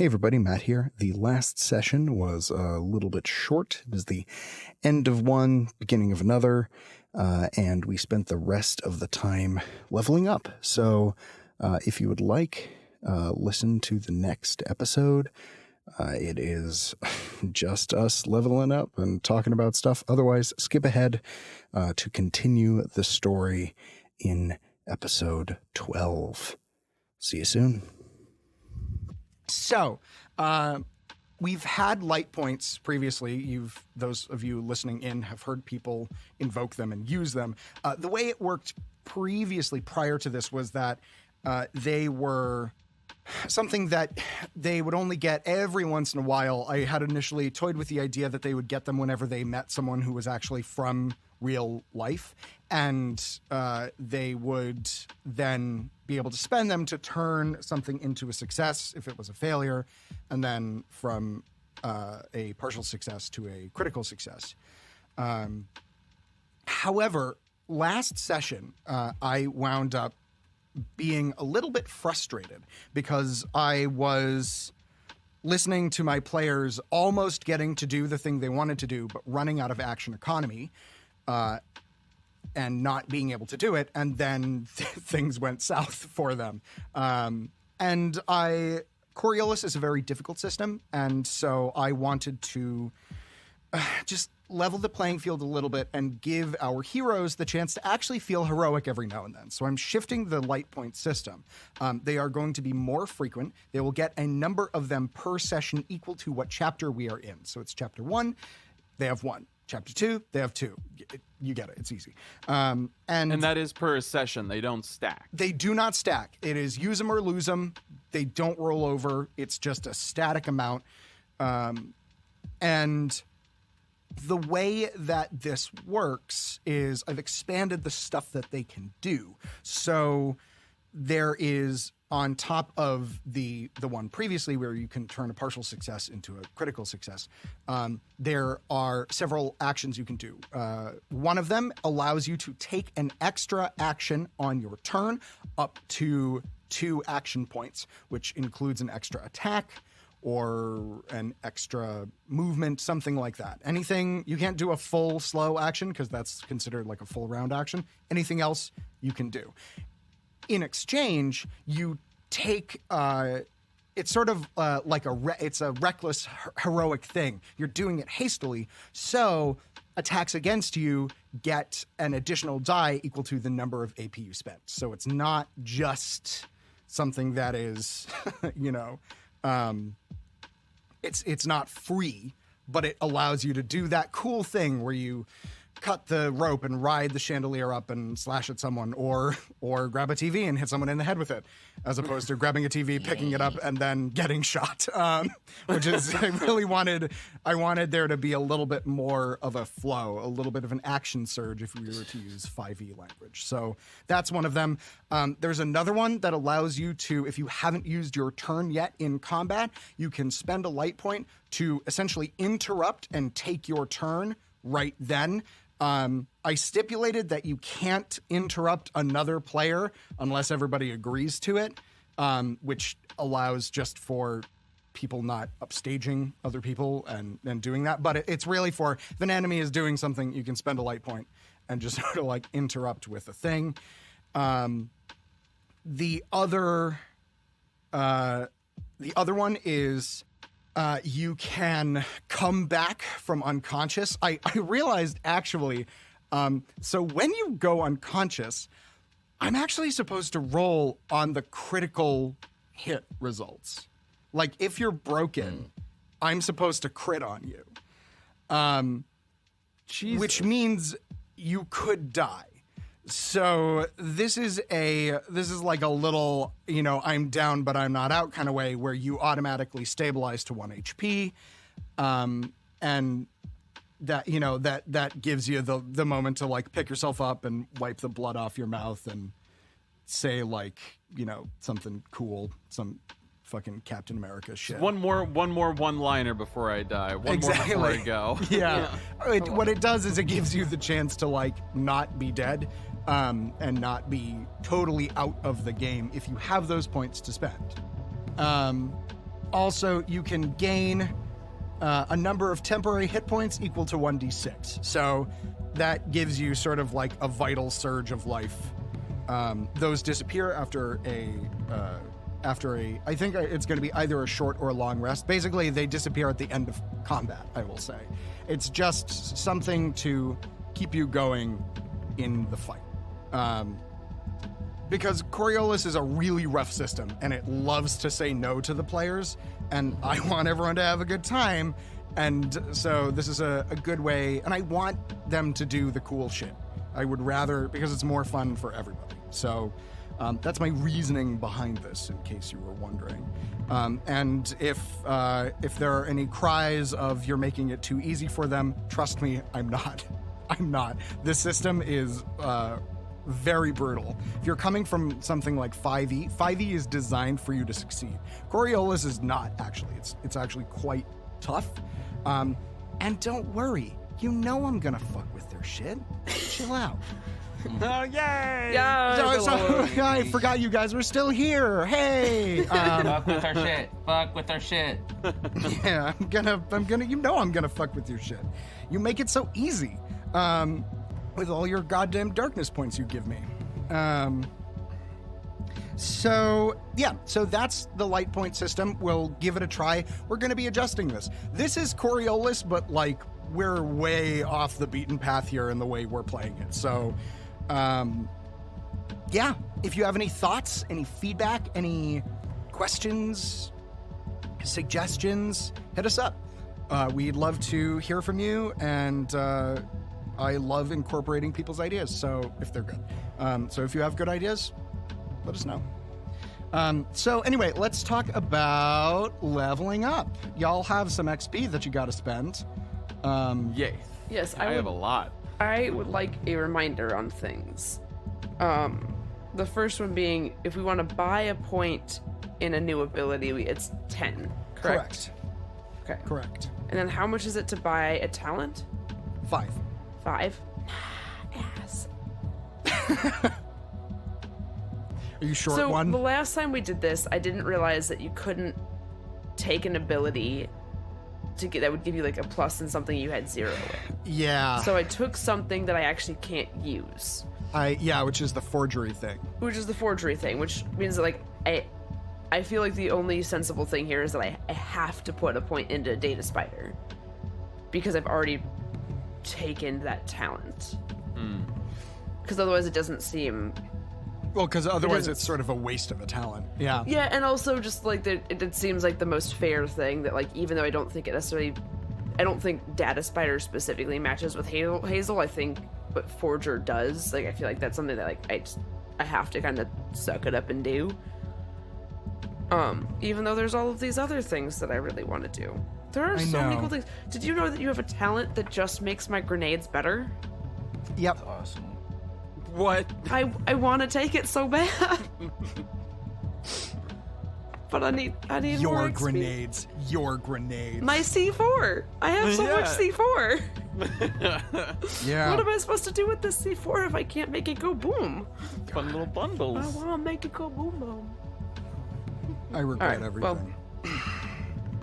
Hey everybody, Matt here. The last session was a little bit short. It was the end of one, beginning of another, and we spent the rest of the time leveling up. So if you would like, listen to the next episode. It is just us leveling up and talking about stuff. Otherwise, skip ahead to continue the story in episode 12. See you soon. So, we've had light points previously. Those of you listening in have heard people invoke them and use them. The way it worked previously, prior to this, was that they were something that they would only get every once in a while. I had initially toyed with the idea that they would get them whenever they met someone who was actually from real life, and they would then be able to spend them to turn something into a success if it was a failure, and then from a partial success to a critical success. However, last session, I wound up being a little bit frustrated because I was listening to my players almost getting to do the thing they wanted to do, but running out of action economy, and not being able to do it, and then things went south for them. And Coriolis is a very difficult system, and so I wanted to just level the playing field a little bit and give our heroes the chance to actually feel heroic every now and then. So I'm shifting the light point system. They are going to be more frequent. They will get a number of them per session equal to what chapter we are in. So it's chapter 1, they have 1. Chapter 2, they have 2. You get it. It's easy. And that is per session. They don't stack. They do not stack. It is use them or lose them. They don't roll over. It's just a static amount. And the way that this works is I've expanded the stuff that they can do. So there is, on top of the one previously where you can turn a partial success into a critical success, there are several actions you can do. One of them allows you to take an extra action on your turn up to 2 action points, which includes an extra attack or an extra movement, something like that. Anything, you can't do a full slow action because that's considered like a full round action. Anything else you can do. In exchange, you take, it's sort of like it's a reckless, heroic thing. You're doing it hastily, so attacks against you get an additional die equal to the number of AP you spent. So it's not just something that is, it's not free, but it allows you to do that cool thing where you cut the rope and ride the chandelier up and slash at someone, or grab a TV and hit someone in the head with it, as opposed to grabbing a TV, picking it up, and then getting shot. Which is, I wanted there to be a little bit more of a flow, a little bit of an action surge if we were to use 5e language. So that's one of them. There's another one that allows you to, if you haven't used your turn yet in combat, you can spend a light point to essentially interrupt and take your turn right then. I stipulated that you can't interrupt another player unless everybody agrees to it, which allows just for people not upstaging other people and doing that. But it's really for, if an enemy is doing something, you can spend a light point and just sort of like interrupt with a thing. The other one is, you can come back from unconscious. I realized actually, so when you go unconscious, I'm actually supposed to roll on the critical hit results. Like if you're broken, I'm supposed to crit on you. Which means you could die. So this is like a little, I'm down but I'm not out kind of way where you automatically stabilize to 1 HP. And that, that gives you the moment to like pick yourself up and wipe the blood off your mouth and say like, something cool, some fucking Captain America shit. One more one-liner before I die. One more before I go. Yeah. What it does is it gives you the chance to like not be dead, and not be totally out of the game if you have those points to spend. also, you can gain a number of temporary hit points equal to 1d6. So that gives you sort of like a vital surge of life. Those disappear after I think it's going to be either a short or a long rest. Basically, they disappear at the end of combat, I will say. It's just something to keep you going in the fight. Because Coriolis is a really rough system, and it loves to say no to the players, and I want everyone to have a good time, and so this is a good way, and I want them to do the cool shit. I would rather, because it's more fun for everybody. So that's my reasoning behind this, in case you were wondering. And if there are any cries of you're making it too easy for them, trust me, I'm not. I'm not. This system is very brutal. If you're coming from something like 5e is designed for you to succeed. Coriolis is not, actually. It's actually quite tough. And don't worry, you know I'm gonna fuck with their shit. Chill out. Oh, yay! Yeah. I forgot you guys were still here. Hey. Fuck with our shit. Fuck with our shit. Yeah, I'm gonna. You know I'm gonna fuck with your shit. You make it so easy. With all your goddamn darkness points you give me. So that's the light point system. We'll give it a try. We're going to be adjusting this. This is Coriolis, but like we're way off the beaten path here in the way we're playing it. So, if you have any thoughts, any feedback, any questions, suggestions, hit us up. We'd love to hear from you, and I love incorporating people's ideas, so if they're good. So if you have good ideas, let us know. So anyway, let's talk about leveling up. Y'all have some XP that you got to spend. Yay. Yes, I have a lot. I would like a reminder on things. The first one being, if we want to buy a point in a new ability, it's 10, correct? Okay. Correct. And then how much is it to buy a talent? 5. 5? Yes. Are you short So one? the last time we did this, I didn't realize that you couldn't take an ability to get that would give you like a plus in something you had 0 in. Yeah. So I took something that I actually can't use. Which is the forgery thing. Which is the forgery thing, which means that like I feel like the only sensible thing here is that I have to put a point into Data Spider. Because I've already taken that talent. Because otherwise it doesn't seem... Well, because otherwise it's sort of a waste of a talent. Yeah. Yeah, and also just like it seems like the most fair thing that like even though I don't think it necessarily... I don't think Data Spider specifically matches with Hazel. I think what Forger does. Like I feel like that's something that like I have to kind of suck it up and do. Even though there's all of these other things that I really want to do. There are so many cool things. Did you know that you have a talent that just makes my grenades better? Yep. That's awesome. What? I want to take it so bad. But I need Your more XP. grenades. Your grenades. My C4. I have so much C4. Yeah. What am I supposed to do with this C4 if I can't make it go boom? Fun little bundles. I want to make it go boom boom. I regret Alright, everything.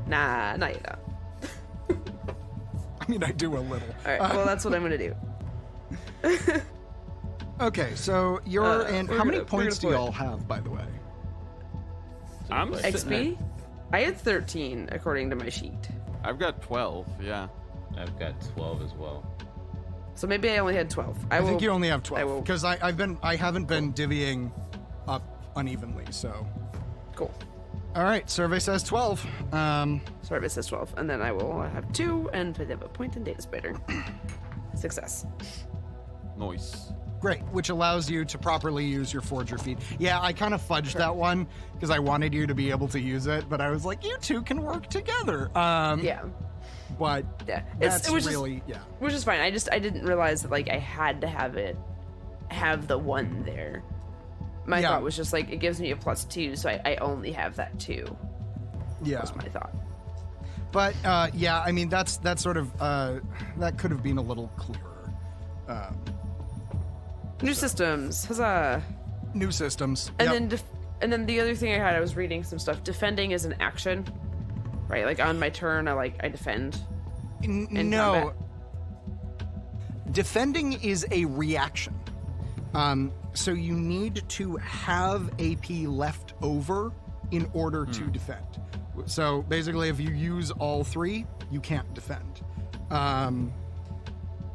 Nah, not yet. I mean, I do a little. All right, well, that's what I'm going to do. Okay, so you're in. we're How many gonna points do put- y'all have, by the way? I'm sitting XP? I had 13 according to my sheet. I've got 12, yeah. I've got 12 as well. So maybe I only had 12. I think you only have I 12 will- because I haven't been divvying up unevenly. So, Cool. all right, survey says 12. Sorry if it says 12. And then I will have 2 and put up a point in Data Spider. Success. Nice. Great, which allows you to properly use your forger feat. Yeah, I kind of fudged that one because I wanted you to be able to use it, but I was like, you two can work together. Yeah. But Yeah. that's It was really Which is fine. I didn't realize that like I had to have the 1 there. My Yeah. thought was just like it gives me a +2, so I only have that 2. yeah. Was my thought. But yeah, I mean that's sort of that could have been a little clearer. New systems. Huzzah. New systems. And Yep. then and then the other thing I was reading some stuff. Defending is an action. right? Like on my turn, I defend. in No. combat. Defending is a reaction. So you need to have AP left over in order to defend. So basically, if you use all three, you can't defend.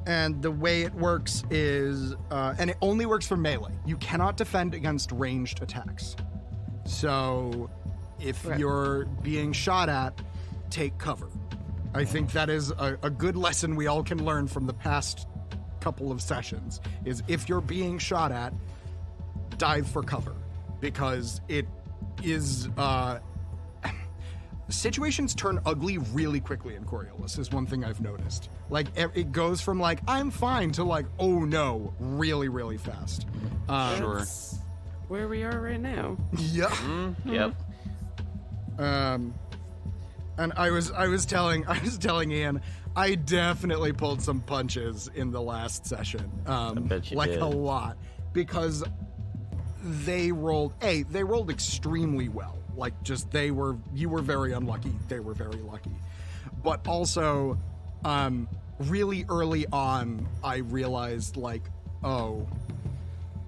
And the way it works is, and it only works for melee. You cannot defend against ranged attacks. So if you're being shot at, take cover. I think that is a good lesson we all can learn from the past couple of sessions, is if you're being shot at, dive for cover. Because it is... situations turn ugly really quickly in Coriolis, is one thing I've noticed. Like, it goes from, like, I'm fine to, like, oh no, really, really fast. Sure. That's where we are right now. Yeah. Yep. And I was telling Ian, I definitely pulled some punches in the last session. bet you like did. a lot. Because they rolled extremely well. Like, just you were very unlucky, they were very lucky. But also, really early on, I realized, like, oh,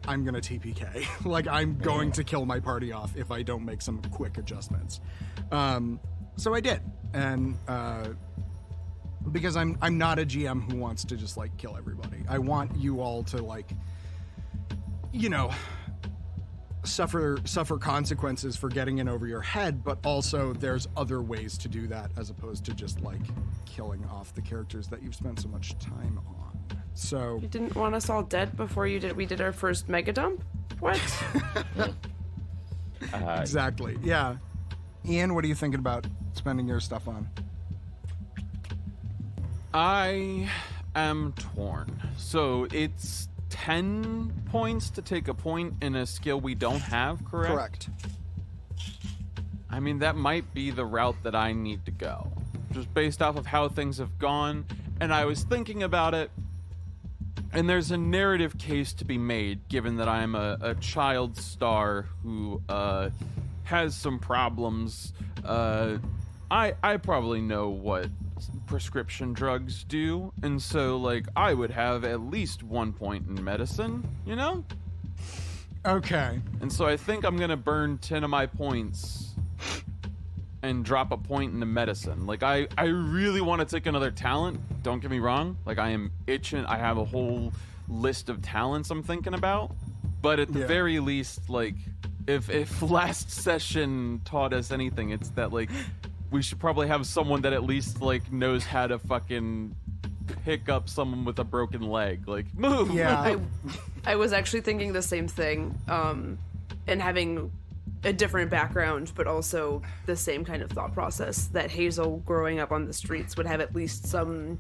I'm gonna TPK. Like, I'm going to kill my party off if I don't make some quick adjustments. So I did, and because I'm not a GM who wants to just, like, kill everybody. I want you all to, like, you know, suffer consequences for getting in over your head, but also there's other ways to do that as opposed to just, like, killing off the characters that you've spent so much time on. So You didn't want us all dead before we did our first mega dump? What? exactly, yeah. Ian, what are you thinking about spending your stuff on? I am torn. So it's 10 points to take a point in a skill we don't have, correct? Correct. I mean, that might be the route that I need to go, just based off of how things have gone. And I was thinking about it, and there's a narrative case to be made, given that I'm a child star who has some problems. I probably know what prescription drugs do, and so, like, I would have at least 1 point in medicine, you know? Okay. And so I think I'm gonna burn 10 of my points and drop a point into medicine. Like, I really want to take another talent, don't get me wrong. Like, I am itching. I have a whole list of talents I'm thinking about. But at the very least, like, if last session taught us anything, it's that, like, we should probably have someone that at least, like, knows how to fucking pick up someone with a broken leg. Like, move! Yeah. I was actually thinking the same thing, and having a different background, but also the same kind of thought process, that Hazel, growing up on the streets, would have at least some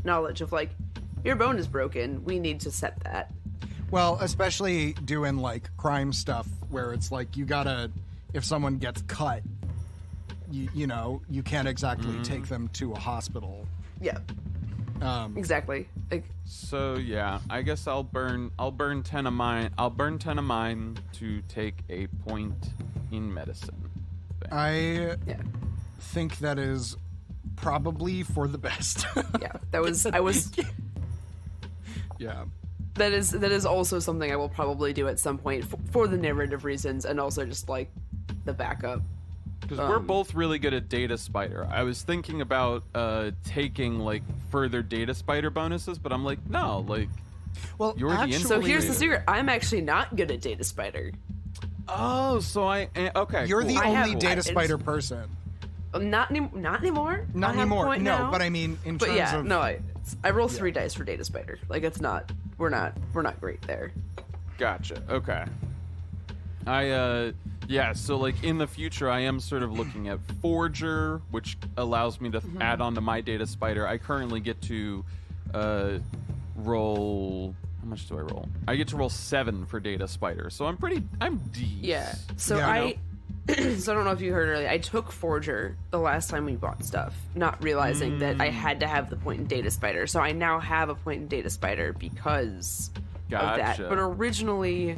knowledge of, like, your bone is broken, we need to set that. Well, especially doing, like, crime stuff where it's like you gotta, if someone gets cut, you know, you can't exactly take them to a hospital. Yeah. Exactly. Like, So yeah, I guess I'll burn 10 of mine. I'll burn 10 of mine to take a point in medicine. I yeah. think that is probably for the best. Yeah. Yeah. That is also something I will probably do at some point for the narrative reasons, and also just, like, the backup. Because we're both really good at Data Spider. I was thinking about taking, like, further Data Spider bonuses, but I'm like, no, like, Well, you're the actually, So here's the Later. secret. I'm actually not good at Data Spider. oh, so okay. you're cool. the I only have- data it's- spider person. Not anymore. Not I have a anymore. point No, now. but I mean, in But terms yeah, of no, I roll 3 dice for Data Spider. Like, it's not. We're not great there. Gotcha. Okay. Yeah, so, like, in the future, I am sort of looking at Forger, which allows me to add on to my Data Spider. I currently get to roll... How much do I roll? I get to roll 7 for Data Spider, so I'm decent. Yeah. So Yeah, so I don't know if you heard earlier. I took Forger the last time we bought stuff, not realizing that I had to have the point in Data Spider. So I now have a point in Data Spider because of that. Gotcha. But originally,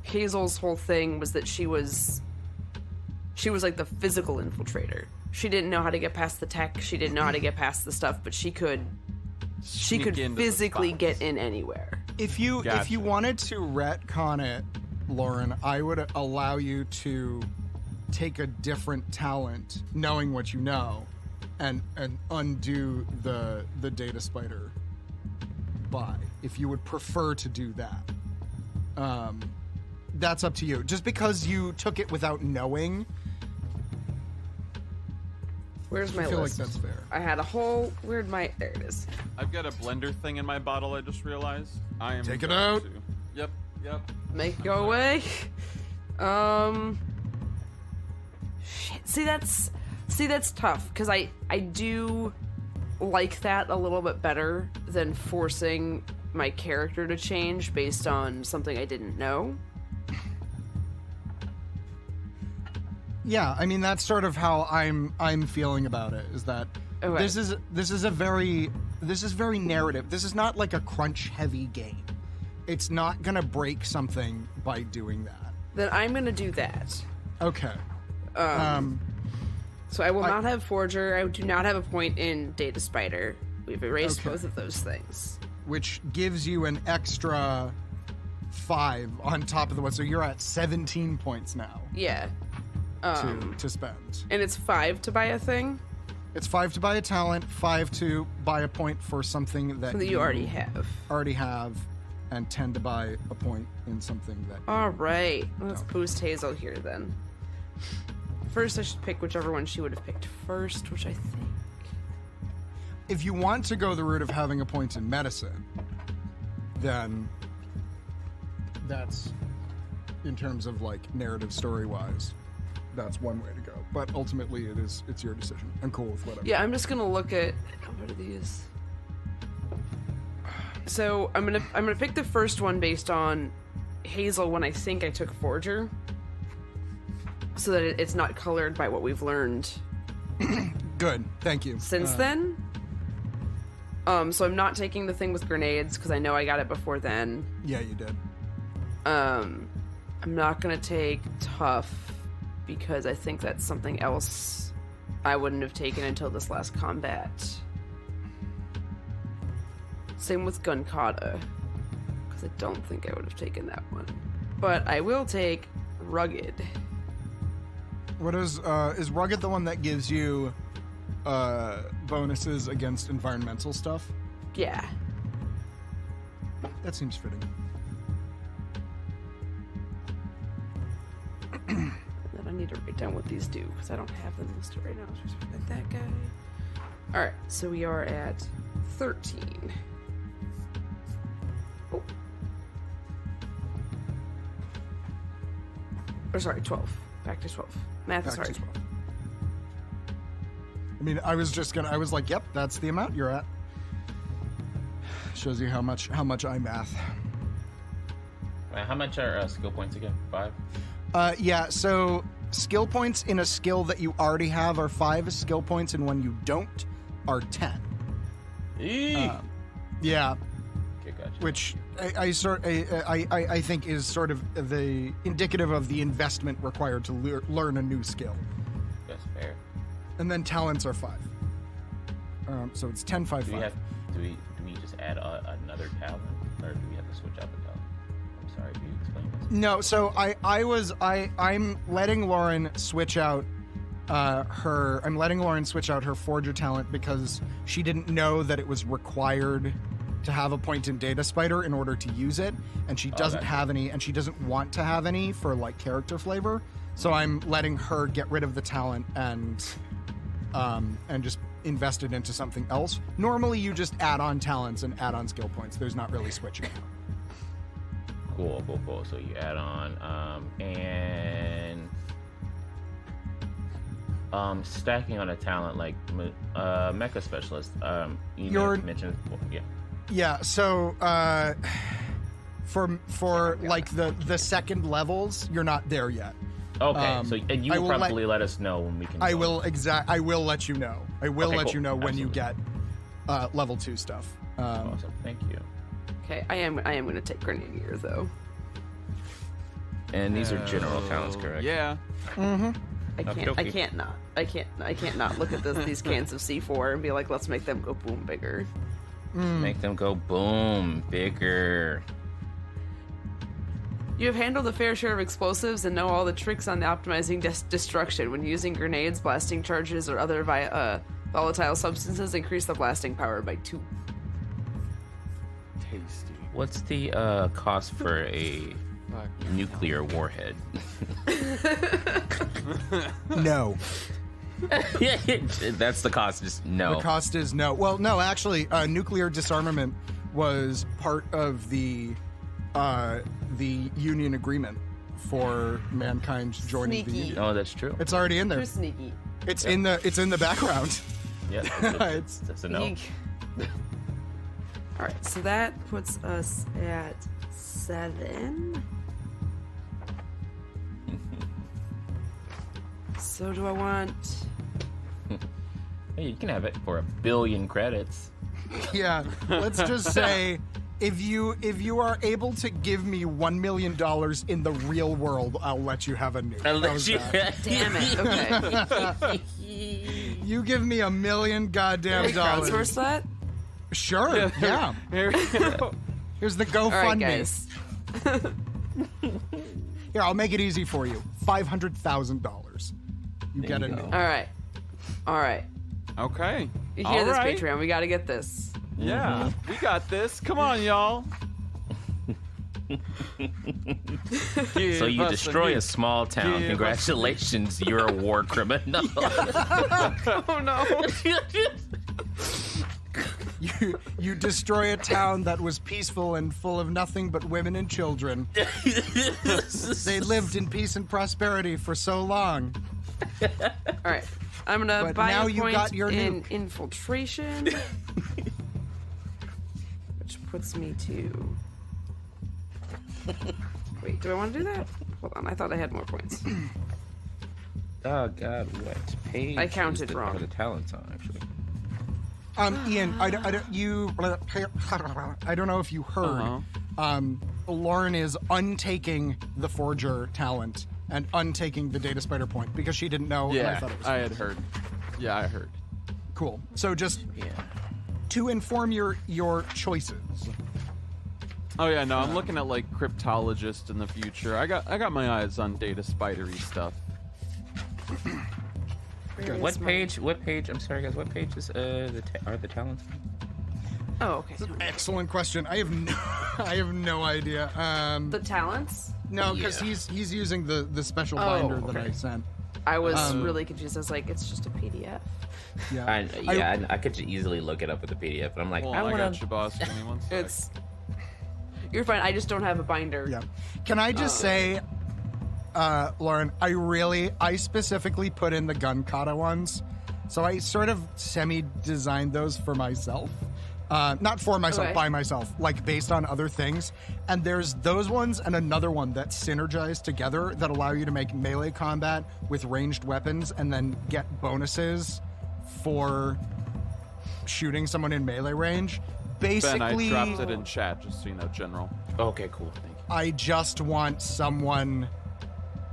Hazel's whole thing was that she was like the physical infiltrator. She didn't know how to get past the tech. She didn't know how to get past the stuff, but she could Sneak into the physically spots. get in anywhere. If you Gotcha. wanted to retcon it, Lauren, I would allow you to take a different talent, knowing what you know, and undo the data spider buy. If you would prefer to do that, that's up to you. Just because you took it without knowing, Where's my I feel list? like that's fair. I had a whole. There it is. I've got a blender thing in my bottle. I just realized. I am. Take it going out. to- Yep. Make it go away. Shit. See, that's tough because I do like that a little bit better than forcing my character to change based on something I didn't know. Yeah, I mean that's sort of how I'm feeling about it. Is that Okay. this is very narrative. This is not like a crunch heavy game. It's not gonna break something by doing that. Then I'm gonna do that. Okay. So I will not have Forger. I do not have a point in Data Spider. We've erased Okay. both of those things. Which gives you an extra 5 on top of the one, so you're at 17 points now Yeah. to spend. And it's 5 to buy a thing It's 5 to buy a talent, 5 to buy a point for something that that you already have. already have, and 10 to buy a point in something that. All right. Let's boost Hazel here then. First, I should pick whichever one she would have picked first, which I think. If you want to go the route of having a point in medicine, then that's, in terms of like narrative story wise, that's one way to go. But ultimately, it's your decision. I'm cool with whatever. Yeah, I'm just gonna look at what are these. So I'm gonna pick the first one based on Hazel when I think I took Forger, so that it's not colored by what we've learned Good. Thank you. since then. So I'm not taking the thing with grenades because I know I got it before then. Yeah, you did. I'm not gonna take tough because I think that's something else I wouldn't have taken until this last combat. Same with gun kata because I don't think I would have taken that one. But I will take rugged. What is rugged the one that gives you bonuses against environmental stuff? Yeah. That seems fitting. Then I need to write down what these do because I don't have them listed right now. So just like that guy. All right, so we are at 13. Oh. Or sorry, 12. Back to 12. Math is Back hard. to 12. I mean, I was like, yep, that's the amount you're at. Shows you how much I math. Wait, how much are skill points again? 5? Yeah, so skill points in a skill that you already have are 5. Skill points in one you don't are 10. Yeah, Okay, gotcha. which I think is sort of the indicative of the investment required to learn a new skill. That's fair. And then talents are 5. So it's 10, 5, 5. Do we just add another talent, or do we have to switch out the talent? I'm sorry, can you explain this? No, so I'm letting Lauren switch out her Forger talent because she didn't know that it was required to have a point in Data Spider in order to use it, and she doesn't gotcha. have any, and she doesn't want to have any for like character flavor. So I'm letting her get rid of the talent and just invest it into something else. Normally, you just add on talents and add on skill points. There's not really switching. Cool. So you add on, and stacking on a talent like Mecha Specialist. You mentioned, yeah. Yeah, so for like the second levels, you're not there yet. Okay, and you I will will probably let us know when we can. I join. will let you know. I will Okay, let cool. you know when you Absolutely. get level 2 stuff. Awesome, thank you. Okay, I am going to take Grenadier though. And these are general talents, correct? Yeah. I can't not look at these cans of C4 and be like, let's make them go boom bigger. Make them go boom bigger. You have handled a fair share of explosives and know all the tricks on the optimizing destruction. When using grenades, blasting charges, or other volatile substances, increase the blasting power by 2. Tasty. What's the cost for a nuclear warhead? No. That's the cost. Just no. The cost is no. Well, no, actually, nuclear disarmament was part of the Union agreement for mankind joining the Sneaky. Union. Oh, that's true. It's already in there. Too sneaky. It's in the background. Yeah, that's a no. Eek. All right, so that puts us at 7. So do I want? Hey, you can have it for 1 billion credits. Yeah. Let's just say if you are able to give me $1 million in the real world, I'll let you have a nuke. How's that? Damn it. Okay. You give me $1 million goddamn dollars. Crowdsource that. Sure. Yeah. Here we go. Here's the All right, GoFundMe. guys. Here, I'll make it easy for you. $500,000. You There get you a go. nuke. All right. Okay. You All hear this, right. Patreon? We got to get this. Yeah, we got this. Come on, y'all. So you destroy a small town. Give us Congratulations, you're a war criminal. Oh no. You destroy a town that was peaceful and full of nothing but women and children. They lived in peace and prosperity for so long. All right. I'm gonna But buy now a you point got your in nuke. infiltration, which puts me to. Wait, do I want to do that? Hold on, I thought I had more points. Oh God, what page? I counted is the, wrong. are the talents on actually? Ian, I don't know if you heard. Lauren is untaking the Forger talent and untaking the Data Spider point because she didn't know. And I Yeah, thought it was I had heard. Yeah, I heard. cool. So just Yeah. to inform your choices. Oh yeah, no, I'm looking at like cryptologist in the future. I got my eyes on data spidery stuff. What page? I'm sorry, guys. What page is are the talents? Oh, okay. Excellent question. I have no idea. The talents? No, because he's using the special Oh, binder that okay. I sent. I was really confused. I was like, it's just a PDF. Yeah. I could easily look it up with the PDF, but I'm like, Hold I on, I want got to. you, boss. Give me one sec. It's. You're fine. I just don't have a binder. Yeah. Can I just say, Lauren, I specifically put in the gun kata ones. So I sort of semi-designed those for myself. Not for myself, Okay. by myself, like based on other things. And there's those ones and another one that synergize together that allow you to make melee combat with ranged weapons and then get bonuses for shooting someone in melee range. Basically, Ben, I dropped it in chat, just so you know, General. Okay, cool. Thank you. I just want someone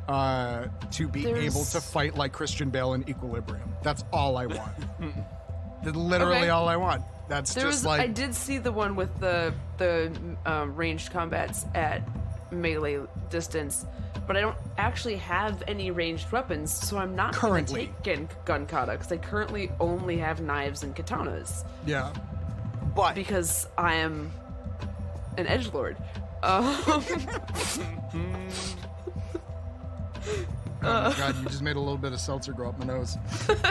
to be able to fight like Christian Bale in Equilibrium. That's all I want. That's literally Okay. all I want. That's There just was. like I did see the one with the ranged combats at melee distance, but I don't actually have any ranged weapons, so I'm not Currently. gonna take gun kata because I currently only have knives and katanas yeah. But because I am an edgelord. oh my god, you just made a little bit of seltzer go up my nose.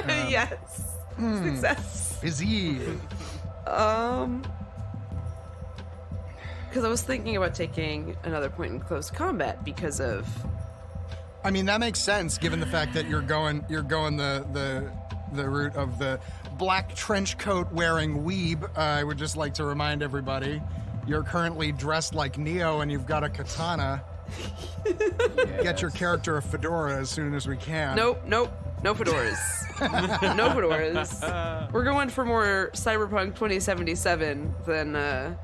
Yes, success. Busy. Because I was thinking about taking another point in close combat because of. I mean, that makes sense given the fact that you're going the route of the black trench coat wearing weeb. I would just like to remind everybody, you're currently dressed like Neo and you've got a katana. Get your character a fedora as soon as we can. Nope, no fedoras. No fedoras. We're going for more Cyberpunk 2077 than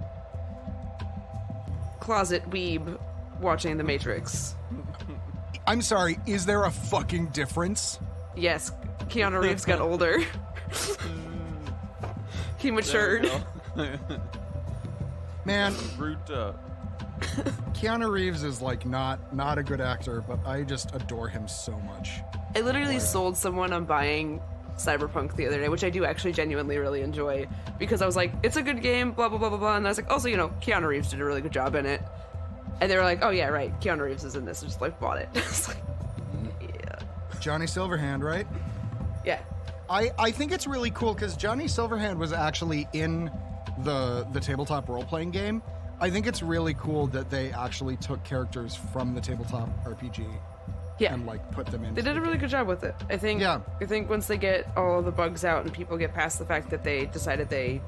closet weeb watching The Matrix. I'm sorry, is there a fucking difference? Yes, Keanu Reeves got older. He matured. Man, Root up. Keanu Reeves is like not a good actor, but I just adore him so much. I literally sold someone on buying Cyberpunk the other day, which I do actually genuinely really enjoy, because I was like, it's a good game, blah, blah, blah, blah, blah. And I was like, also, Keanu Reeves did a really good job in it. And they were like, oh, yeah, right, Keanu Reeves is in this. I just, bought it. I was like, yeah. Johnny Silverhand, right? Yeah. I think it's really cool because Johnny Silverhand was actually in the tabletop role-playing game. I think it's really cool that they actually took characters from the tabletop RPG and put them in. They did a really good job with it. I think once they get all the bugs out and people get past the fact that they decided they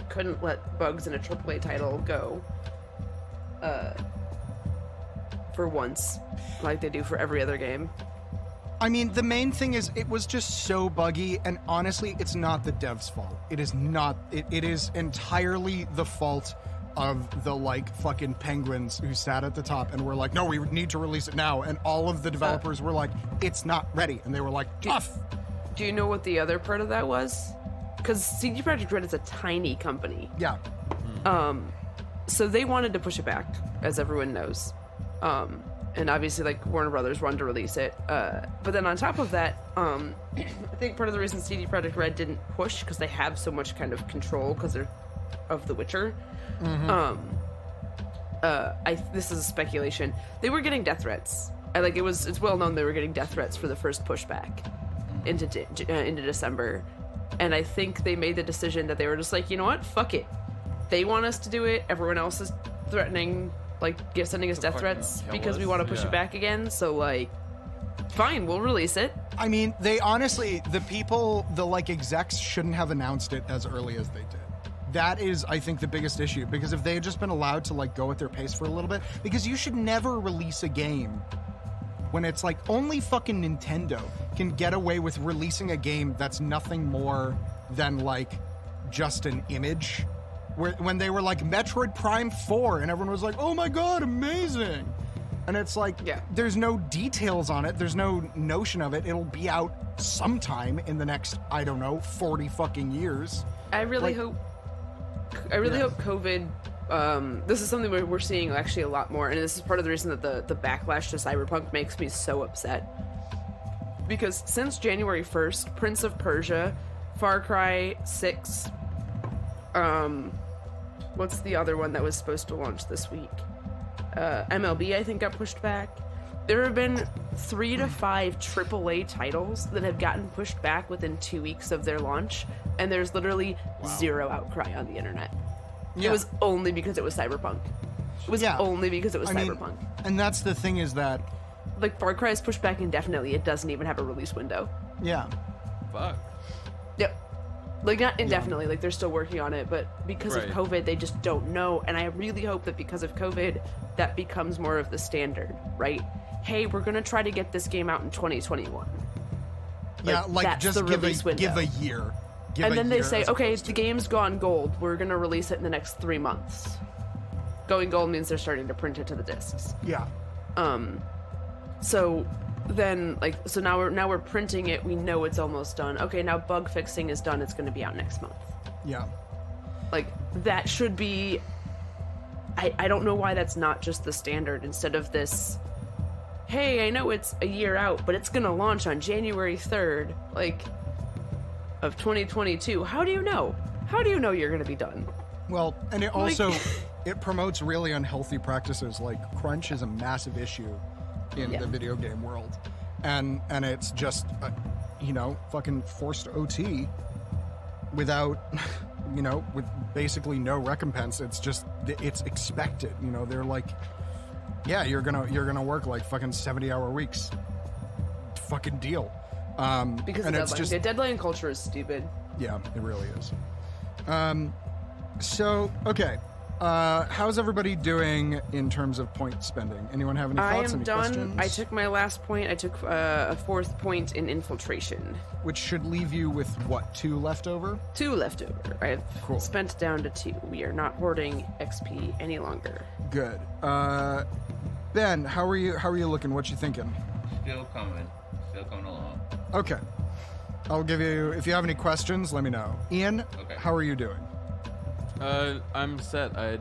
couldn't let bugs in a AAA title go for once, like they do for every other game. I mean, the main thing is it was just so buggy, and honestly, it's not the devs' fault. It is not. It is entirely the fault of the fucking penguins who sat at the top and were like, no, we need to release it now. And all of the developers were like, it's not ready. And they were like, tough. Do you know what the other part of that was? Because CD Projekt Red is a tiny company. Yeah. So they wanted to push it back, as everyone knows. And obviously, Warner Brothers wanted to release it. But then on top of that, I think part of the reason CD Projekt Red didn't push, because they have so much kind of control because they're of The Witcher. This is a speculation. They were getting death threats. It's well known they were getting death threats for the first pushback into December. And I think they made the decision that they were just like, you know what? Fuck it. They want us to do it. Everyone else is threatening, sending us death threats because we want to push it back again. So, fine, we'll release it. I mean, they honestly, the execs shouldn't have announced it as early as they did. That is, I think, the biggest issue, because if they had just been allowed to go at their pace for a little bit, because you should never release a game when it's only fucking Nintendo can get away with releasing a game that's nothing more than just an image. When they were Metroid Prime 4 and everyone was like, oh my god, amazing. And it's there's no details on it. There's no notion of it. It'll be out sometime in the next, 40 fucking years. I really hope COVID, this is something we're seeing actually a lot more, and this is part of the reason that the backlash to Cyberpunk makes me so upset. Because since January 1st, Prince of Persia, Far Cry 6, what's the other one that was supposed to launch this week? MLB, I think, got pushed back. There have been 3 to 5 AAA titles that have gotten pushed back within 2 weeks of their launch, and there's literally zero outcry on the internet. Yeah. It was only because it was Cyberpunk. It was only because it was Cyberpunk. And that's the thing, is that Far Cry is pushed back indefinitely. It doesn't even have a release window. Yeah. Fuck. Yep. Not indefinitely, they're still working on it, but because of COVID, they just don't know. And I really hope that because of COVID, that becomes more of the standard, right? Hey, we're going to try to get this game out in 2021. Yeah, just give a year. And then they say, okay, the game's gone gold. We're going to release it in the next 3 months. Going gold means they're starting to print it to the discs. Yeah. So then, so now we're printing it. We know it's almost done. Okay, now bug fixing is done. It's going to be out next month. Yeah. That should be... I don't know why that's not just the standard instead of this... Hey, I know it's a year out, but it's going to launch on January 3rd, of 2022. How do you know? How do you know you're going to be done? Well, and it also, it promotes really unhealthy practices. Crunch is a massive issue in the video game world. And it's just, fucking forced OT without, with basically no recompense. It's just, it's expected. They're yeah, you're gonna work fucking 70-hour weeks. Fucking deal. Because of deadline. The deadline culture is stupid. Yeah, it really is. So, okay. How's everybody doing in terms of point spending? Anyone have any thoughts? I am any done. Questions? I took my last point. I took a 4th point in infiltration. Which should leave you with, what, 2 left over? 2 left over. I've spent down to 2. We are not hoarding XP any longer. Good. Ben, how are you looking? What you thinking? still coming along. Okay. I'll give you, if you have any questions, let me know. Ian, Okay. how are you doing? I'm set. I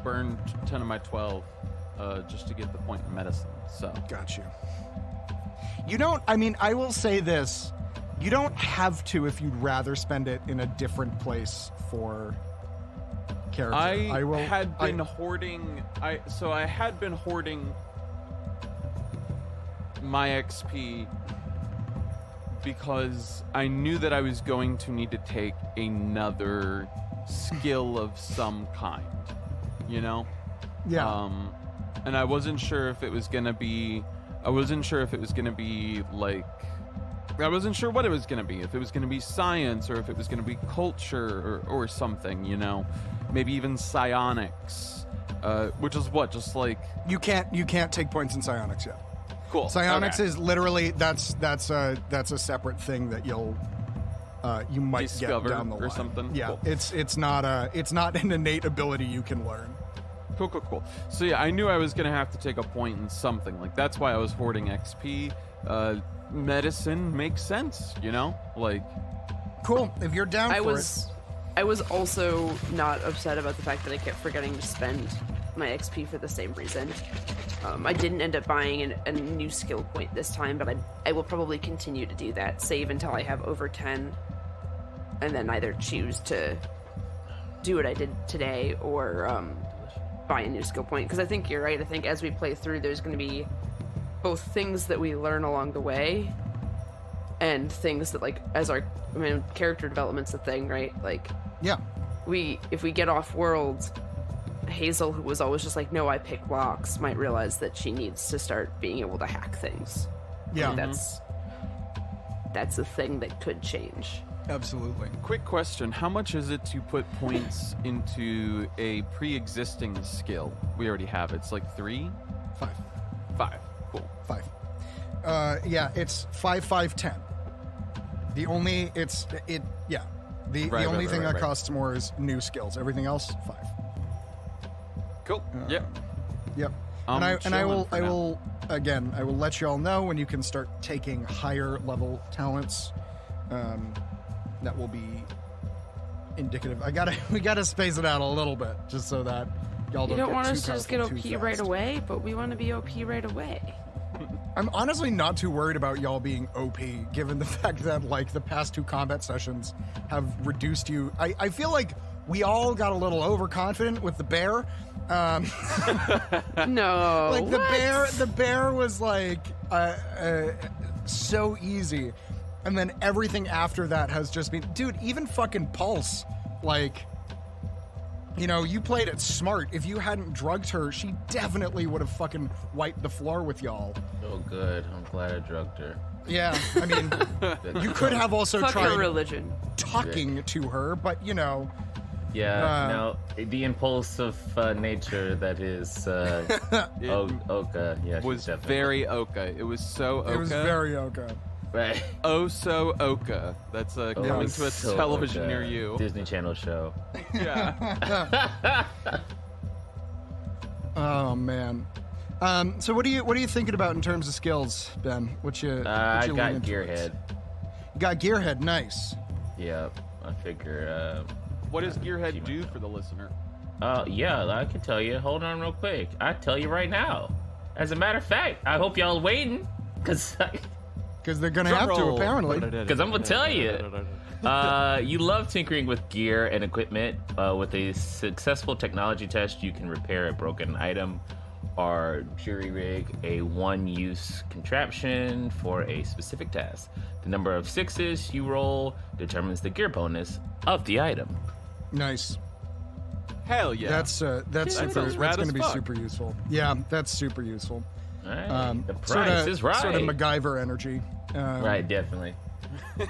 burned 10 of my 12 just to get the point in medicine. So Got you. You don't, I mean, I will say this. You don't have to if you'd rather spend it in a different place for character. I had been hoarding my XP because I knew that I was going to need to take another skill of some kind, you know? Yeah. And I wasn't sure if it was gonna be like, I wasn't sure what it was gonna be, if it was gonna be science or if it was gonna be culture or something, you know? Maybe even psionics, which is what, just like... You can't take points in psionics yet. Cool. Psionics Okay. is literally that's a separate thing that you might Discover get down the line or something? Yeah, Cool. it's not an innate ability you can learn. Cool. So yeah, I knew I was gonna have to take a point in something. Like, that's why I was hoarding XP. Medicine makes sense, you know? Like... Cool. If you're down I for was also not upset about the fact that I kept forgetting to spend my XP for the same reason. I didn't end up buying a new skill point this time, but I will probably continue to do that. Save until I have over 10, and then either choose to do what I did today or buy a new skill point. Because I think you're right. I think as we play through, there's going to be both things that we learn along the way and things that, like, character development's a thing, right? Like, yeah. if we get off world, Hazel, who was always just like, no, I pick locks, might realize that she needs to start being able to hack things. Yeah. And that's a thing that could change. Absolutely. Quick question. How much is it to put points into a pre-existing skill? We already have it. It's like 3? 5. 5. Cool. 5. Yeah, it's 5, 5, 10. The only thing that costs more is new skills. Everything else, 5. Cool. Yep. Yep. I'm And I will chilling for now. I will let you all know when you can start taking higher level talents. That will be indicative. We gotta space it out a little bit just so that y'all You don't don't get want too us to just get powerful OP too right fast. away, but we want to be OP right away. I'm honestly not too worried about y'all being OP, given the fact that, like, the past 2 combat sessions have reduced you. I feel like we all got a little overconfident with the bear. No. Like, what? the bear was, like, so easy. And then everything after that has just been... Dude, even fucking Pulse, like... You know, you played it smart. If you hadn't drugged her, she definitely would have fucking wiped the floor with y'all. Oh, good. I'm glad I drugged her. Yeah, I mean, you could have also Fuck your tried religion. talking to her, but, you know... Yeah, no, the impulsive nature that is Oka. Yeah, she's Was definitely- very Oka. It was so Oka. It was very okay. right. Oh, so Oka. That's coming to a So television Oka, near you. Disney Channel show. Yeah. Oh, man. So what are you thinking about in terms of skills, Ben? What you I got leaning Gearhead. towards? You got Gearhead, nice. Yeah, I figure. What does Gearhead Keep do myself. for the listener? Yeah, I can tell you. Hold on real quick. I tell you right now. As a matter of fact, I hope y'all waiting, because Because they're gonna have to, apparently. Because I'm gonna tell you. You love tinkering with gear and equipment. With a successful technology test, you can repair a broken item or jury rig a one-use contraption for a specific task. The number of 6s you roll determines the gear bonus of the item. Nice. Hell yeah. That's That super. sounds rad That's going as to be fuck. super useful. Yeah, that's super useful. All right. The price sorta, is right. Sort of MacGyver energy. Right, definitely.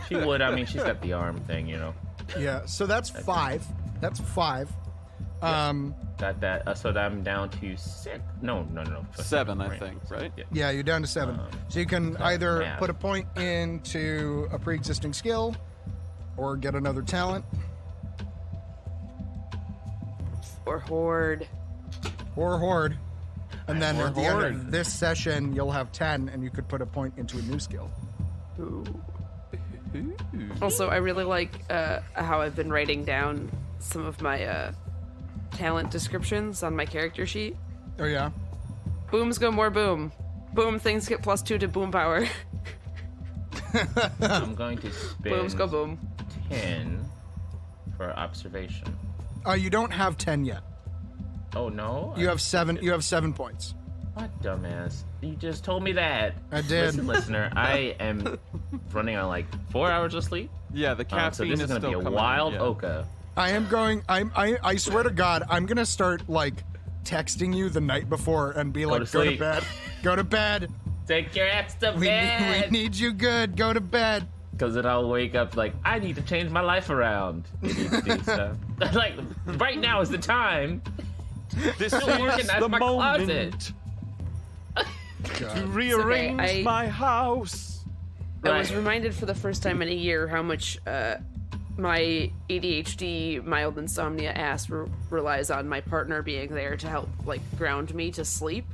She would. I mean, she's got the arm thing, you know. Yeah. So that's 5. That's 5. Got that. So I'm down to 6. No. 7, I think, right? Yeah. Yeah, you're down to 7. So you can either math. put a point into a pre-existing skill, or get another talent, Or hoard. or hoard. And then More at the end horde. of this session, you'll have 10, and you could put a point into a new skill. Also, I really like how I've been writing down some of my talent descriptions on my character sheet. Oh, yeah? Booms go more boom. Boom things get +2 to boom power. I'm going to spend Booms go boom. 10 for observation. You don't have 10 yet. Oh no! You have 7. You have 7 points. What dumbass? You just told me that. I did. Listen, listener, I am running on like 4 hours of sleep. Yeah, the caffeine So this is going to be a wild Oka. I am going. I swear to God, I'm gonna start like texting you the night before and be like, "Go to sleep. bed. Go to bed. Take your ass to We bed. need you good. Go to bed." Because then I'll wake up like, I need to change my life around. ADHD stuff. Like, right now is the time. This Still is organize the my moment to rearrange I- my house. I was Right. reminded for the first time in a year how much my ADHD mild insomnia ass relies on my partner being there to help like ground me to sleep.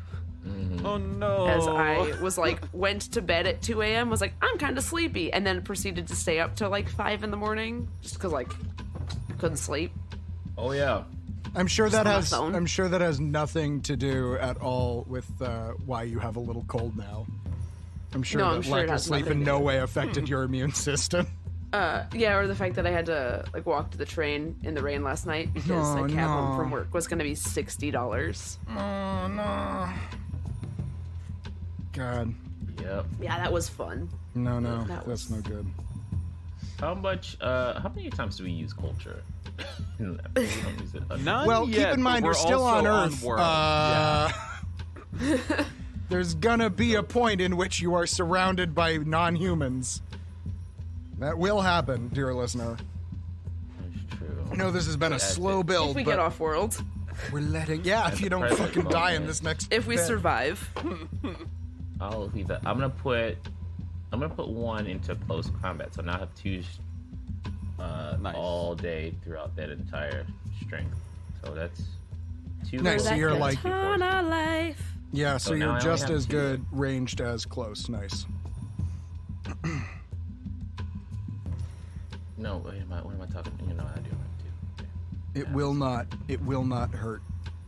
Oh no. As I was like went to bed at 2 a.m. was like I'm kind of sleepy and then proceeded to stay up till like 5 in the morning just because like couldn't sleep. Oh, yeah. I'm sure that on my has. phone. I'm sure that has nothing to do at all with why you have a little cold now. I'm sure No, that I'm sure lack it of has sleep nothing in to no do. way affected your immune system. Yeah, or the fact that I had to like walk to the train in the rain last night because Oh, a cab home no. from work was going to be $60. Oh no. God. Yep. Yeah, that was fun. No, That that's was- no good. How many times do we use culture? We don't use it enough. None Well, yet, keep in mind but you're we're still on also Earth. World. There's gonna be a point in which you are surrounded by non-humans. That will happen, dear listener. That's true. I know this has been a That's slow it. build, If we but get off world, we're letting. Yeah, if At you the don't present fucking die in moment. this next. if we bit. survive. I'll leave that. I'm gonna put 1 into close combat, so now I have 2 Nice. all day throughout that entire strength. So that's 2. Nice, so close you're and like- 2 Ton force. of life. Yeah, so So now I you're only just have as 2. good ranged as close. Nice. No, what am I talking? You know, I do have 2. It will not. It will not hurt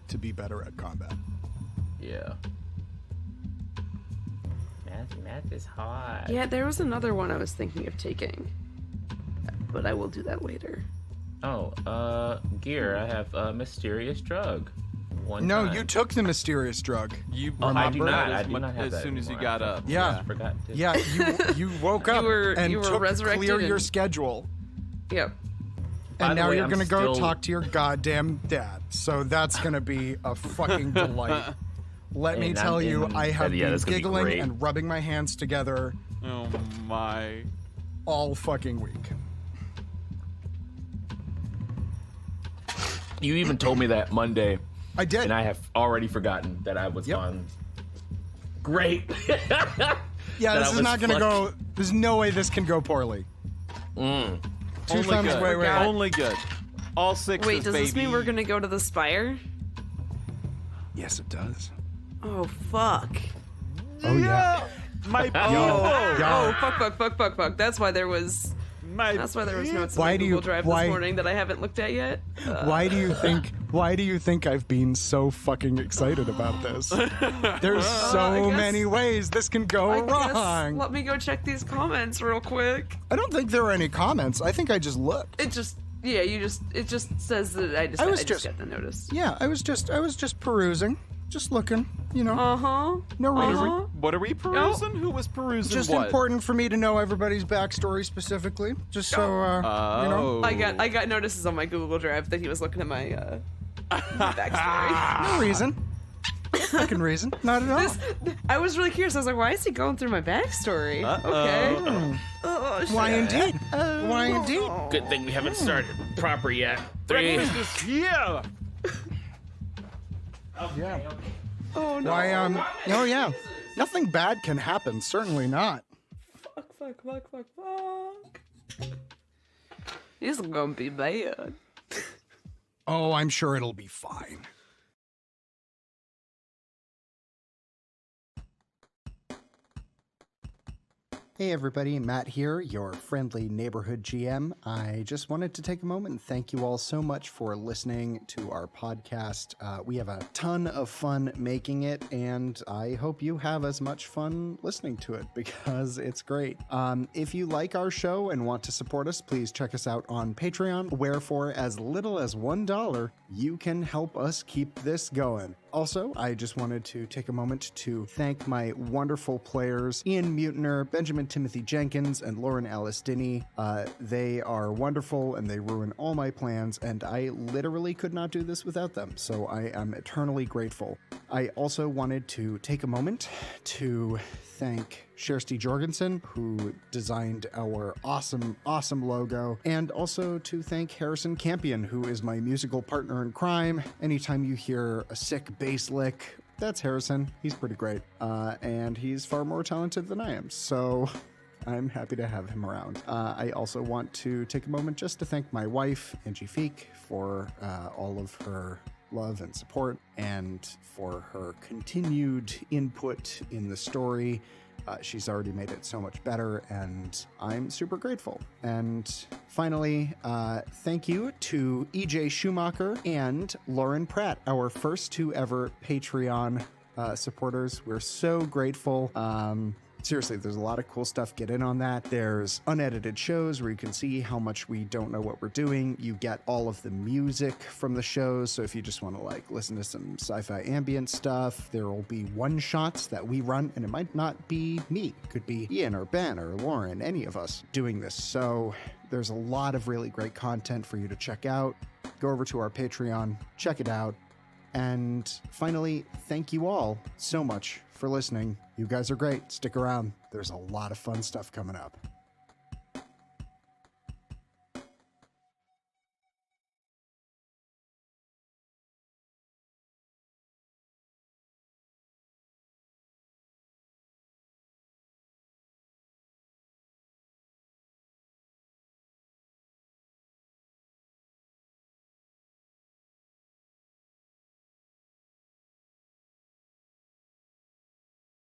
to be better at combat. Yeah. Math is hard. Yeah, there was another one I was thinking of taking, but I will do that later. Oh, gear. I have a mysterious drug. One No, time. you took the mysterious drug. You Oh, I do remembered not. as I do mu- not have as that soon as you anymore. got up. Yeah. I forgot to. Yeah, you woke up were- and you were took resurrected clear your and- schedule, Yep. By and the now way, you're I'm gonna go still- talk to your goddamn dad. So that's gonna be a fucking delight. Let me And tell I'm you, in- I have yeah, been that's gonna be giggling great. and rubbing my hands together Oh my. all fucking week. You even told me that Monday, I did. and I have already forgotten that I was Yep. on. Great. Yeah, that this I is was not gonna fuck- go. There's no way this can go poorly. Two Only thumbs, good. wait. Only good. All 6. Wait, does this mean baby. we're gonna go to the spire? Yes, it does. Oh fuck. Oh yeah. My Oh fuck. That's why there was My notes in Why my do Google you- Drive why- this morning that I haven't looked at yet. Why do you think? Why do you think I've been so fucking excited about this? There's I so guess- many ways this can go I guess wrong. let me go check these comments real quick. I don't think there were any comments. I think I just looked. It just it just says that I just I was I just just- got the notice. Yeah, I was just perusing, just looking. You know, Uh-huh. no reason. Uh-huh. What are we perusing? Who was perusing Just what? important for me to know everybody's backstory specifically, just so you know. Oh. I got notices on my Google Drive that he was looking at my backstory. No reason. Fucking reason. Not at all. I was really curious. I was like, why is he going through my backstory? Okay. Oh, shit. Why indeed? Why indeed? Good thing we haven't started proper yet. 3. Breakfast is here. Yeah. Oh no. Why oh yeah. Nothing bad can happen. Certainly not. Fuck. This is gonna be bad. Oh, I'm sure it'll be fine. Hey everybody, Matt here, your friendly neighborhood GM. I just wanted to take a moment and thank you all so much for listening to our podcast. We have a ton of fun making it, and I hope you have as much fun listening to it because it's great. If you like our show and want to support us, please check us out on Patreon, where for as little as $1, you can help us keep this going. Also, I just wanted to take a moment to thank my wonderful players, Ian Mutiner, Benjamin Timothy Jenkins, and Lauren Alice Dinney. They are wonderful and they ruin all my plans, and I literally could not do this without them, so I am eternally grateful. I also wanted to take a moment to thank Kirsty Jorgensen, who designed our awesome logo, and also to thank Harrison Campion, who is my musical partner in crime. Anytime you hear a sick bass lick, that's Harrison. He's pretty great, and he's far more talented than I am, so I'm happy to have him around. I also want to take a moment just to thank my wife, Angie Feek, for all of her love and support, and for her continued input in the story. She's already made it so much better, and I'm super grateful. And finally, thank you to EJ Schumacher and Lauren Pratt, our first two ever Patreon supporters. We're so grateful. Seriously, there's a lot of cool stuff. Get in on that. There's unedited shows where you can see how much we don't know what we're doing. You get all of the music from the shows. So if you just want to like listen to some sci-fi ambient stuff, there will be one-shots that we run, and it might not be me. It could be Ian or Ben or Lauren, any of us doing this. So there's a lot of really great content for you to check out. Go over to our Patreon, check it out. And finally, thank you all so much for listening. You guys are great. Stick around. There's a lot of fun stuff coming up.